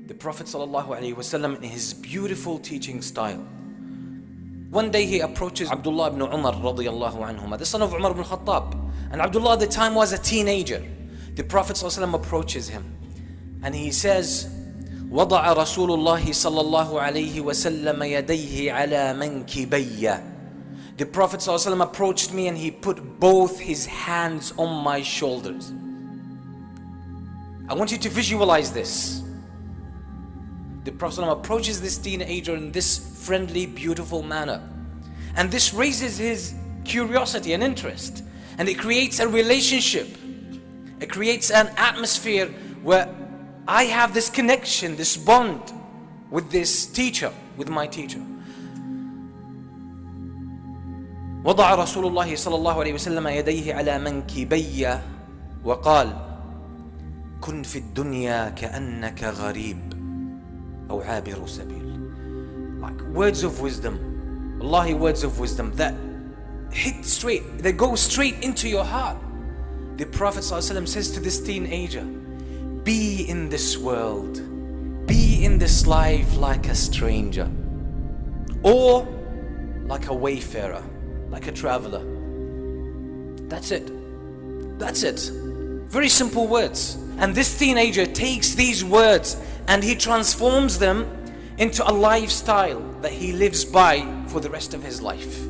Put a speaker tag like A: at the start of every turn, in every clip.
A: The Prophet ﷺ, in his beautiful teaching style, one day he approaches Abdullah ibn Umar radiyallahu anhuma, the son of Umar ibn Khattab. And Abdullah at the time was a teenager. The Prophet ﷺ approaches him and he says, وضع رسول الله صلى الله عليه وسلم يديه على منكبي. The Prophet ﷺ approached me and he put both his hands on my shoulders. I want you to visualize this. The Prophet ﷺ approaches this teenager in this friendly, beautiful manner. And this raises his curiosity and interest. And it creates a relationship. It creates an atmosphere where I have this connection, this bond with this teacher, with my teacher. وضع رسول الله صلى الله عليه وسلم يديه على منكبي وقال كن في الدنيا كأنك غريب أو عابر سبيل. Like words of wisdom, Wallahi, words of wisdom that hit straight, they go straight into your heart. The Prophet ﷺ says to this teenager, be in this world, be in this life like a stranger, or like a wayfarer, like a traveler. That's it. That's it. Very simple words. And this teenager takes these words and he transforms them into a lifestyle that he lives by for the rest of his life.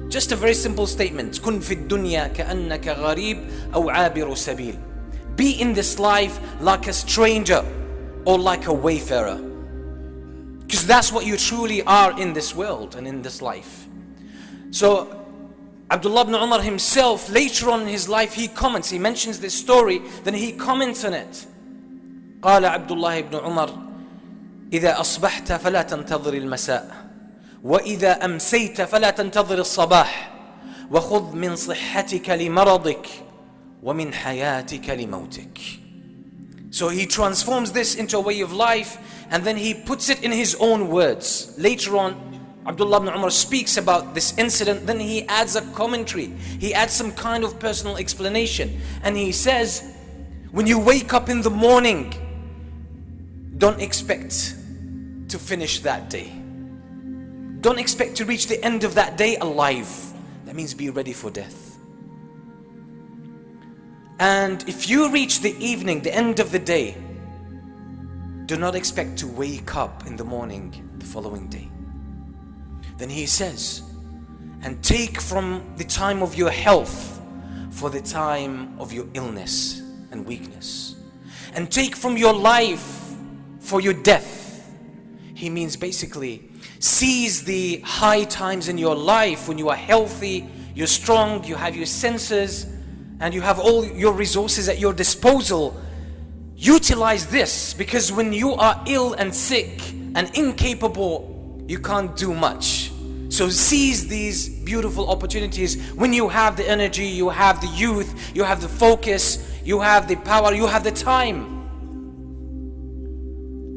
A: Just a very simple statement. كن في الدنيا كأنك غريب أو عابر سبيل. Be in this life like a stranger or like a wayfarer. Because that's what you truly are in this world and in this life. So Abdullah ibn Umar himself, later on in his life, he comments, he mentions this story, then he comments on it. قال عبد الله بن عمر إذا أصبحت فلا تنتظر المساء وإذا أمسيت فلا تنتظر الصباح وخذ من صحتك لمرضك ومن حياتك لموتك. So he transforms this into a way of life and then he puts it in his own words. Later on, Abdullah ibn Umar speaks about this incident, then he adds a commentary. He adds some kind of personal explanation. And he says, when you wake up in the morning, don't expect to finish that day. Don't expect to reach the end of that day alive. That means be ready for death. And if you reach the evening, the end of the day, do not expect to wake up in the morning the following day. Then he says, and take from the time of your health for the time of your illness and weakness. And take from your life for your death. He means basically, seize the high times in your life when you are healthy, you're strong, you have your senses, and you have all your resources at your disposal. Utilize this, because when you are ill and sick and incapable, you can't do much. So seize these beautiful opportunities when you have the energy, you have the youth, you have the focus, you have the power, you have the time.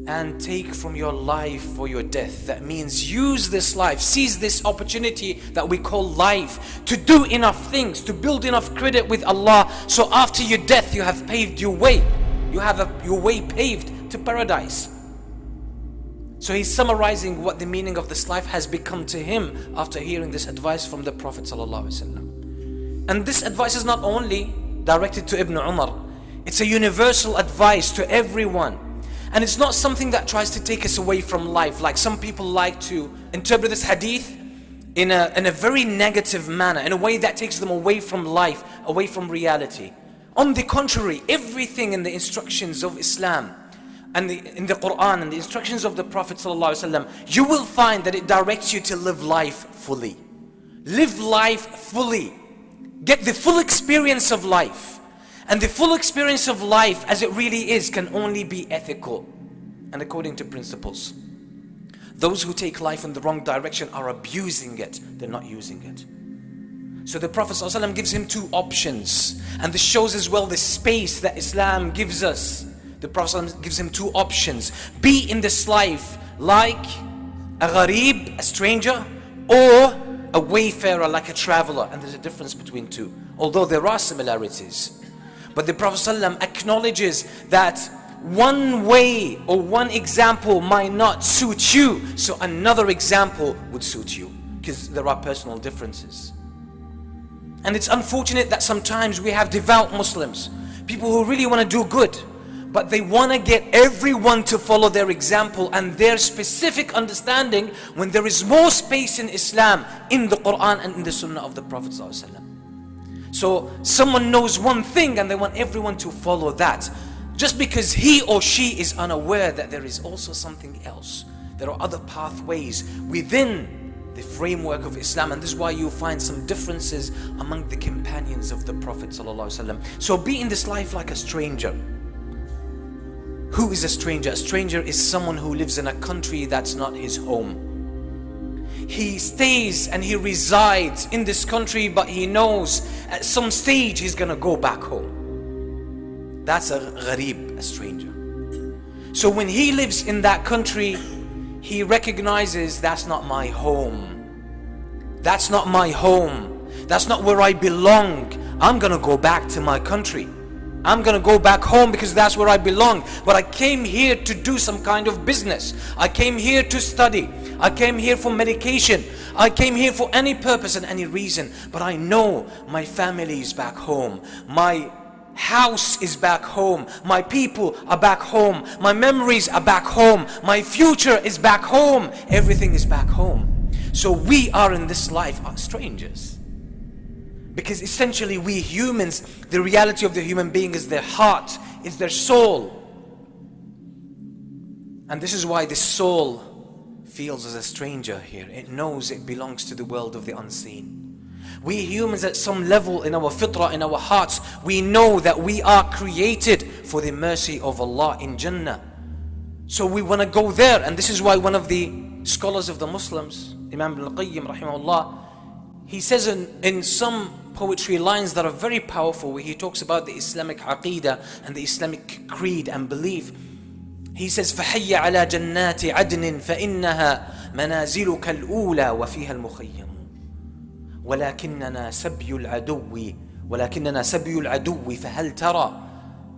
A: And take from your life for your death. That means use this life, seize this opportunity that we call life to do enough things, to build enough credit with Allah, so after your death you have paved your way. You have your way paved to paradise. So he's summarizing what the meaning of this life has become to him after hearing this advice from the Prophet ﷺ. And this advice is not only directed to Ibn Umar, it's a universal advice to everyone. And it's not something that tries to take us away from life, like some people like to interpret this hadith in a very negative manner, in a way that takes them away from life, away from reality. On the contrary, everything in the instructions of Islam and in the Quran and the instructions of the Prophet ﷺ, you will find that it directs you to live life fully. Live life fully. Get the full experience of life. And the full experience of life as it really is can only be ethical and according to principles. Those who take life in the wrong direction are abusing it, they're not using it. So the Prophet ﷺ gives him two options, and this shows as well the space that Islam gives us. The Prophet ﷺ gives him two options. Be in this life like a gharib, a stranger, or a wayfarer, like a traveler. And there's a difference between two, although there are similarities. But the Prophet ﷺ acknowledges that one way or one example might not suit you, so another example would suit you, because there are personal differences. And it's unfortunate that sometimes we have devout Muslims, people who really want to do good, but they want to get everyone to follow their example and their specific understanding, when there is more space in Islam, in the Quran and in the Sunnah of the Prophet ﷺ. So someone knows one thing and they want everyone to follow that, just because he or she is unaware that there is also something else. There are other pathways within the framework of Islam, and this is why you find some differences among the companions of the Prophet ﷺ. So be in this life like a stranger. Who is a stranger? A stranger is someone who lives in a country that's not his home. He stays and he resides in this country, but he knows at some stage he's gonna go back home. That's a gharib, a stranger. So when he lives in that country, he recognizes that's not my home. That's not my home. That's not where I belong. I'm gonna go back to my country. I'm gonna go back home because that's where I belong. But I came here to do some kind of business. I came here to study. I came here for medication. I came here for any purpose and any reason. But I know my family is back home. My house is back home. My people are back home. My memories are back home. My future is back home. Everything is back home. So we are in this life are strangers. Because essentially we humans, the reality of the human being is their heart, is their soul. And this is why the soul feels as a stranger here. It knows it belongs to the world of the unseen. We humans at some level in our fitrah, in our hearts, we know that we are created for the mercy of Allah in Jannah. So we want to go there, and this is why one of the scholars of the Muslims, Imam Ibn al-Qayyim rahimahullah, he says in some poetry lines that are very powerful, where he talks about the Islamic Aqeedah and the Islamic creed and belief. He says, فَحَيَّ عَلَى جَنَّاتِ عَدْنٍ فَإِنَّهَا مَنَازِلُكَ الْأُولَى وَفِيهَا الْمُخَيَّمُ ولكننا سبي العدو فهل ترى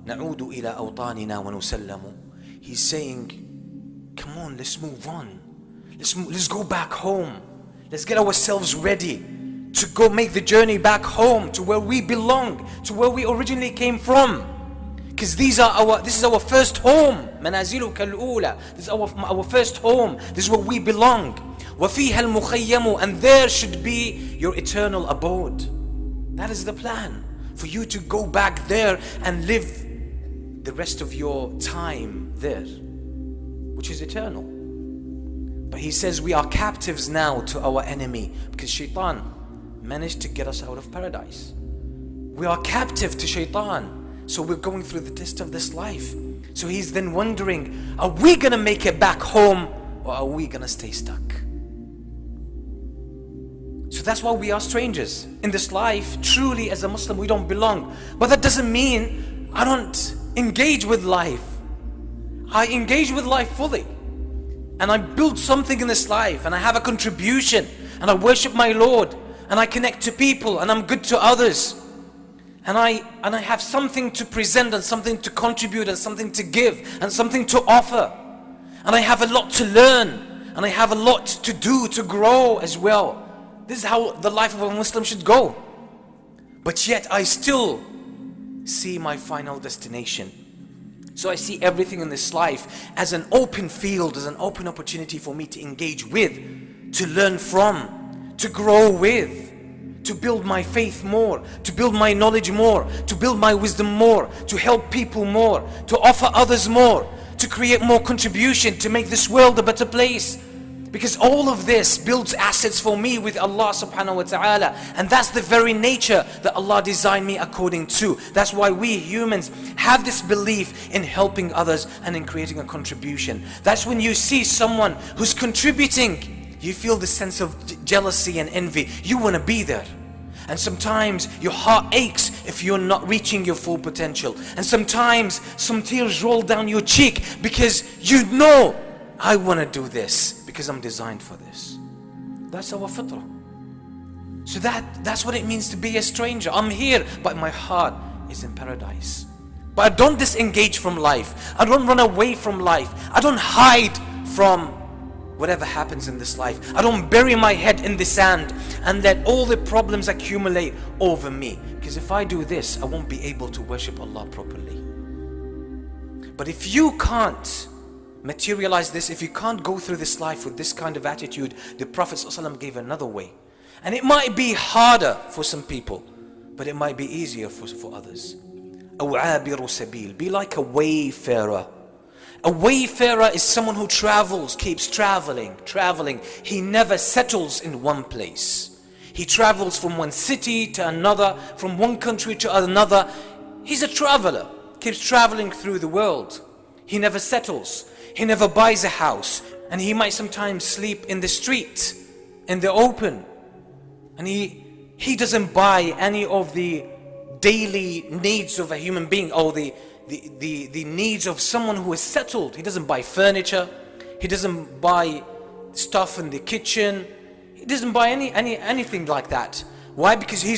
A: نعود إلى أوطاننا ونسلم. He's saying, come on, let's move on. Let's go back home. Let's get ourselves ready to go make the journey back home to where we belong, to where we originally came from. Because this is our first home. منازلك الأولى. This is our first home. This is where we belong. وَفِيهَا الْمُخَيَّمُ, and there should be your eternal abode. That is the plan, for you to go back there and live the rest of your time there, which is eternal. But he says we are captives now to our enemy, because Shaitan managed to get us out of paradise. We are captive to Shaitan, so we're going through the test of this life. So he's then wondering, are we gonna make it back home, or are we gonna stay stuck? So that's why we are strangers in this life. Truly, as a Muslim, we don't belong. But that doesn't mean I don't engage with life. I engage with life fully, and I build something in this life, and I have a contribution, and I worship my Lord, and I connect to people, and I'm good to others, and I have something to present, and something to contribute, and something to give, and something to offer, and I have a lot to learn, and I have a lot to do to grow as well. This is how the life of a Muslim should go. But yet I still see my final destination. So I see everything in this life as an open field, as an open opportunity for me to engage with, to learn from, to grow with, to build my faith more, to build my knowledge more, to build my wisdom more, to help people more, to offer others more, to create more contribution, to make this world a better place. Because all of this builds assets for me with Allah subhanahu wa ta'ala. And that's the very nature that Allah designed me according to. That's why we humans have this belief in helping others and in creating a contribution. That's when you see someone who's contributing, you feel the sense of jealousy and envy. You want to be there. And sometimes your heart aches if you're not reaching your full potential. And sometimes some tears roll down your cheek because you know, I want to do this because I'm designed for this. That's our fitrah. So that's what it means to be a stranger. I'm here, but my heart is in paradise. But I don't disengage from life. I don't run away from life. I don't hide from whatever happens in this life. I don't bury my head in the sand and let all the problems accumulate over me. Because if I do this, I won't be able to worship Allah properly. But if you can't materialize this, if you can't go through this life with this kind of attitude, the Prophet ﷺ gave another way. And it might be harder for some people, but it might be easier for others. أو عابر سبيل. Be like a wayfarer. A wayfarer is someone who travels, keeps traveling. He never settles in one place. He travels from one city to another, from one country to another. He's a traveler, keeps traveling through the world. He never settles. He never buys a house. And he might sometimes sleep in the street, in the open. And he doesn't buy any of the daily needs of a human being, or the needs of someone who is settled. He doesn't buy furniture. He doesn't buy stuff in the kitchen. He doesn't buy anything like that. Why? Because he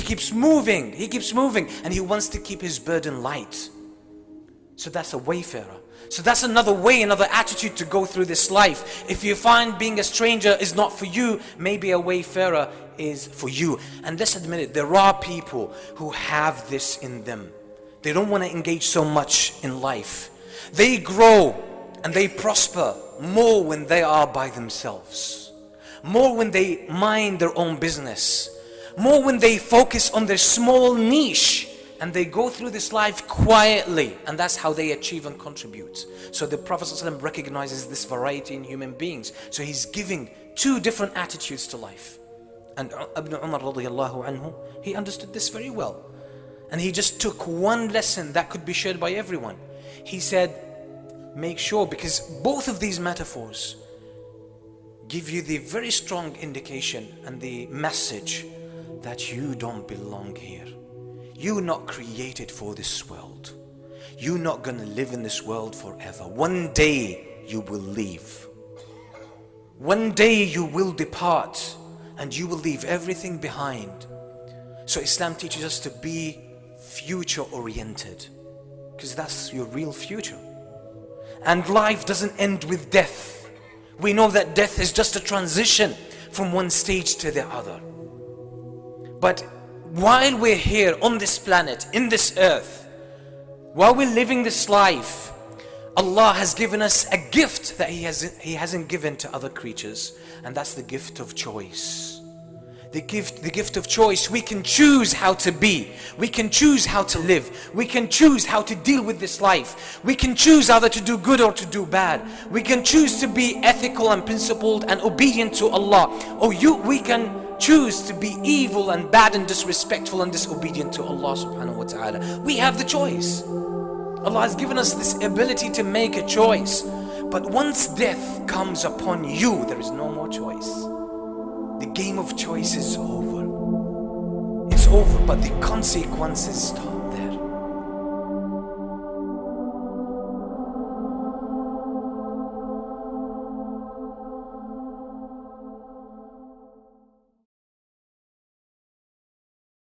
A: keeps moving. He keeps moving, and he wants to keep his burden light. So that's a wayfarer. So that's another way, another attitude to go through this life. If you find being a stranger is not for you, maybe a wayfarer is for you. And let's admit it, there are people who have this in them. They don't want to engage so much in life. They grow and they prosper more when they are by themselves. More when they mind their own business. More when they focus on their small niche. And they go through this life quietly, and that's how they achieve and contribute. So the Prophet ﷺ recognizes this variety in human beings. So he's giving two different attitudes to life. And Ibn Umar radiallahu anhu, he understood this very well. And he just took one lesson that could be shared by everyone. He said, make sure, because both of these metaphors give you the very strong indication and the message that you don't belong here. You're not created for this world. You're not going to live in this world forever. One day you will leave. One day you will depart, and you will leave everything behind. So Islam teaches us to be future oriented, because that's your real future. And life doesn't end with death. We know that death is just a transition from one stage to the other. But while we're here on this planet, in this earth, while we're living this life, Allah has given us a gift that He hasn't given to other creatures, and that's the gift of choice. The gift of choice. We can choose how to be. We can choose how to live. We can choose how to deal with this life. We can choose either to do good or to do bad. We can choose to be ethical and principled and obedient to Allah, or we can choose to be evil and bad and disrespectful and disobedient to Allah subhanahu wa ta'ala. We have the choice. Allah has given us this ability to make a choice. But once death comes upon you, there is no more choice. The game of choice is over. It's over, but the consequences start.